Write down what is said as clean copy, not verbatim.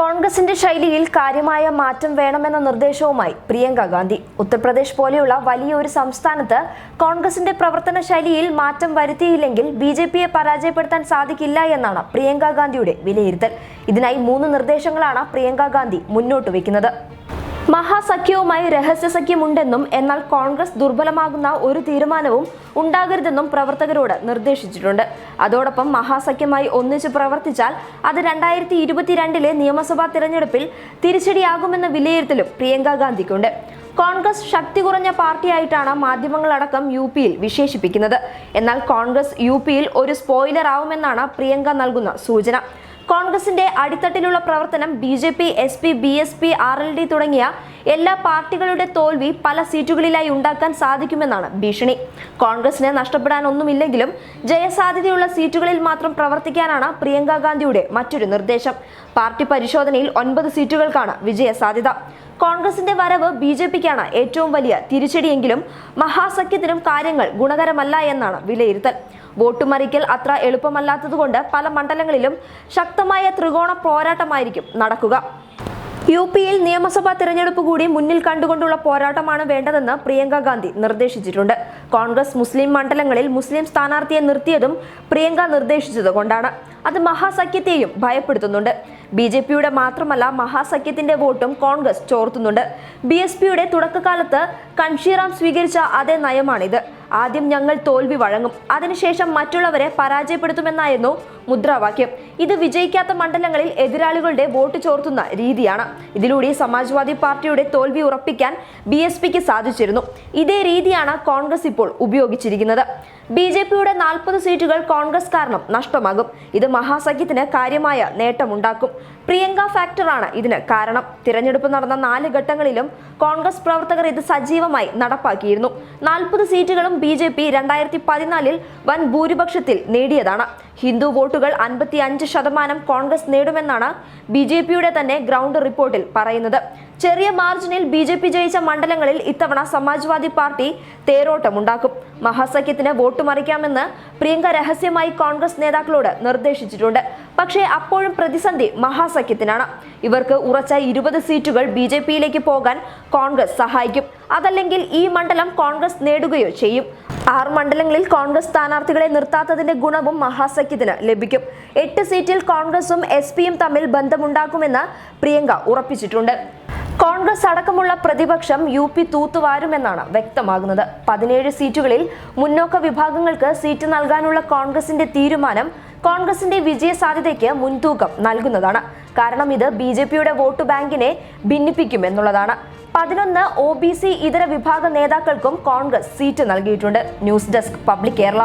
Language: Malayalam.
കോൺഗ്രസിന്റെ ശൈലിയിൽ കാര്യമായ മാറ്റം വേണമെന്ന നിർദ്ദേശവുമായി പ്രിയങ്ക ഗാന്ധി. ഉത്തർപ്രദേശ് പോലെയുള്ള വലിയൊരു സംസ്ഥാനത്ത് കോൺഗ്രസിന്റെ പ്രവർത്തന ശൈലിയിൽ മാറ്റം വരുത്തിയില്ലെങ്കിൽ ബിജെപിയെ പരാജയപ്പെടുത്താൻ സാധിക്കില്ല എന്നാണ് പ്രിയങ്ക ഗാന്ധിയുടെ വിലയിരുത്തൽ. ഇതിനായി 3 നിർദ്ദേശങ്ങളാണ് പ്രിയങ്ക ഗാന്ധി മുന്നോട്ട് വയ്ക്കുന്നത്. മഹാസഖ്യവുമായി രഹസ്യസഖ്യമുണ്ടെന്നും എന്നാൽ കോൺഗ്രസ് ദുർബലമാകുന്ന ഒരു തീരുമാനവും ഉണ്ടാകരുതെന്നും പ്രവർത്തകരോട് നിർദ്ദേശിച്ചിട്ടുണ്ട്. അതോടൊപ്പം മഹാസഖ്യമായി ഒന്നിച്ചു പ്രവർത്തിച്ചാൽ അത് 2022 നിയമസഭാ തിരഞ്ഞെടുപ്പിൽ തിരിച്ചടിയാകുമെന്ന വിലയിരുത്തലും പ്രിയങ്ക ഗാന്ധിക്കുണ്ട്. കോൺഗ്രസ് ശക്തി കുറഞ്ഞ പാർട്ടിയായിട്ടാണ് മാധ്യമങ്ങളടക്കം യുപിയിൽ വിശേഷിപ്പിക്കുന്നത്. എന്നാൽ കോൺഗ്രസ് യുപിയിൽ ഒരു സ്പോയിലർ ആവുമെന്നാണ് പ്രിയങ്ക നൽകുന്ന സൂചന. കോൺഗ്രസിന്റെ അടിത്തട്ടിലുള്ള പ്രവർത്തനം ബിജെപി, എസ്പി, ബിഎസ്പി, ആർഎൽഡി തുടങ്ങിയ എല്ലാ പാർട്ടികളുടെ തോൽവി പല സീറ്റുകളിലായി ഉണ്ടാക്കാൻ സാധിക്കുമെന്നാണ് ഭീഷണി. കോൺഗ്രസിന് നഷ്ടപ്പെടാനൊന്നുമില്ലെങ്കിലും ജയസാധ്യതയുള്ള സീറ്റുകളിൽ മാത്രം പ്രവർത്തിക്കാനാണ് പ്രിയങ്ക ഗാന്ധിയുടെ മറ്റൊരു നിർദ്ദേശം. പാർട്ടി പരിശോധനയിൽ 9 സീറ്റുകൾക്കാണ് വിജയസാധ്യത. കോൺഗ്രസിന്റെ വരവ് ബിജെപിക്കാണ് ഏറ്റവും വലിയ തിരിച്ചടിയെങ്കിലും മഹാസഖ്യത്തിനും കാര്യങ്ങൾ ഗുണകരമല്ല എന്നാണ് വിലയിരുത്തൽ. വോട്ട് മറിക്കൽ അത്ര എളുപ്പമല്ലാത്തതുകൊണ്ട് പല മണ്ഡലങ്ങളിലും ശക്തമായ ത്രികോണ പോരാട്ടമായിരിക്കും നടക്കുക. യുപിയിൽ നിയമസഭാ തിരഞ്ഞെടുപ്പ് കൂടി മുന്നിൽ കണ്ടുകൊണ്ടുള്ള പോരാട്ടമാണ് വേണ്ടതെന്ന് പ്രിയങ്ക ഗാന്ധി നിർദ്ദേശിച്ചിട്ടുണ്ട്. കോൺഗ്രസ് മുസ്ലിം മണ്ഡലങ്ങളിൽ മുസ്ലിം സ്ഥാനാർത്ഥിയെ നിർത്തിയതും പ്രിയങ്ക നിർദ്ദേശിച്ചത് കൊണ്ടാണ്. അത് മഹാസഖ്യത്തെയും ഭയപ്പെടുത്തുന്നുണ്ട്. ബിജെപിയുടെ മാത്രമല്ല മഹാസഖ്യത്തിന്റെ വോട്ടും കോൺഗ്രസ് ചോർത്തുന്നുണ്ട്. ബിഎസ്പിയുടെ തുടക്കകാലത്ത് കൺഷീറാം സ്വീകരിച്ച അതേ നയമാണിത്. ആദ്യം ഞങ്ങൾ തോൽവി വഴങ്ങും, അതിനുശേഷം മറ്റുള്ളവരെ പരാജയപ്പെടുത്തുമെന്നായിരുന്നു മുദ്രാവാക്യം. ഇത് വിജയിക്കാത്ത മണ്ഡലങ്ങളിൽ എതിരാളികളുടെ വോട്ട് ചോർത്തുന്ന രീതിയാണ്. ഇതിലൂടെ സമാജ്വാദി പാർട്ടിയുടെ തോൽവി ഉറപ്പിക്കാൻ ബിഎസ്പിക്ക് സാധിച്ചിരുന്നു. ഇതേ രീതിയാണ് കോൺഗ്രസ് ഇപ്പോൾ ഉപയോഗിച്ചിരിക്കുന്നത്. ബിജെപിയുടെ 40 സീറ്റുകൾ കോൺഗ്രസ് കാരണം നഷ്ടമാകും. ഇത് മഹാസഖ്യത്തിന് കാര്യമായ നേട്ടമുണ്ടാക്കും. പ്രിയങ്ക ഫാക്ടറാണ് ഇതിന് കാരണം. തിരഞ്ഞെടുപ്പ് നടന്ന 4 ഘട്ടങ്ങളിലും കോൺഗ്രസ് പ്രവർത്തകർ ഇത് സജീവമായി നടപ്പാക്കിയിരുന്നു. 40 സീറ്റുകളും ബിജെപി 2014 വൻ ഭൂരിപക്ഷത്തിൽ നേടിയതാണ്. ഹിന്ദു വോട്ടുകൾ 55% കോൺഗ്രസ് നേടുമെന്നാണ് ബിജെപിയുടെ തന്നെ ഗ്രൗണ്ട് റിപ്പോർട്ടിൽ പറയുന്നത്. ചെറിയ മാർജിനിൽ ബിജെപി ജയിച്ച മണ്ഡലങ്ങളിൽ ഇത്തവണ സമാജ്വാദി പാർട്ടി തേരോട്ടമുണ്ടാക്കും. മഹാസഖ്യത്തിന് വോട്ട് മറിക്കാമെന്ന് പ്രിയങ്ക രഹസ്യമായി കോൺഗ്രസ് നേതാക്കളോട് നിർദ്ദേശിച്ചിട്ടുണ്ട്. പക്ഷേ അപ്പോഴും പ്രതിസന്ധി മഹാസഖ്യത്തിനാണ്. ഇവർക്ക് ഉറച്ച 20 സീറ്റുകൾ ബിജെപിയിലേക്ക് പോകാൻ കോൺഗ്രസ് സഹായിക്കും. അതല്ലെങ്കിൽ ഈ മണ്ഡലം കോൺഗ്രസ് നേടുകയോ ചെയ്യും. 6 മണ്ഡലങ്ങളിൽ കോൺഗ്രസ് സ്ഥാനാർത്ഥികളെ നിർത്താത്തതിന്റെ ഗുണവും മഹാസഖ്യത്തിന് ലഭിക്കും. 8 സീറ്റിൽ കോൺഗ്രസും എസ്പിയും തമ്മിൽ ബന്ധമുണ്ടാക്കുമെന്ന് പ്രിയങ്ക ഉറപ്പിച്ചിട്ടുണ്ട്. കോൺഗ്രസ് അടക്കമുള്ള പ്രതിപക്ഷം യുപി തൂത്തുവാരുമെന്നാണ് വ്യക്തമാകുന്നത്. 17 സീറ്റുകളിൽ മുന്നോക്ക വിഭാഗങ്ങൾക്ക് സീറ്റ് നൽകാനുള്ള കോൺഗ്രസിന്റെ തീരുമാനം കോൺഗ്രസിന്റെ വിജയ സാധ്യതയ്ക്ക് മുൻതൂക്കം നൽകുന്നതാണ്. കാരണം ഇത് ബിജെപിയുടെ വോട്ട് ബാങ്കിനെ ഭിന്നിപ്പിക്കുമെന്നുള്ളതാണ്. 11 OBC ഇതര വിഭാഗ നേതാക്കൾക്കും കോൺഗ്രസ് സീറ്റ് നൽകിയിട്ടുണ്ട്. News desk public Kerala.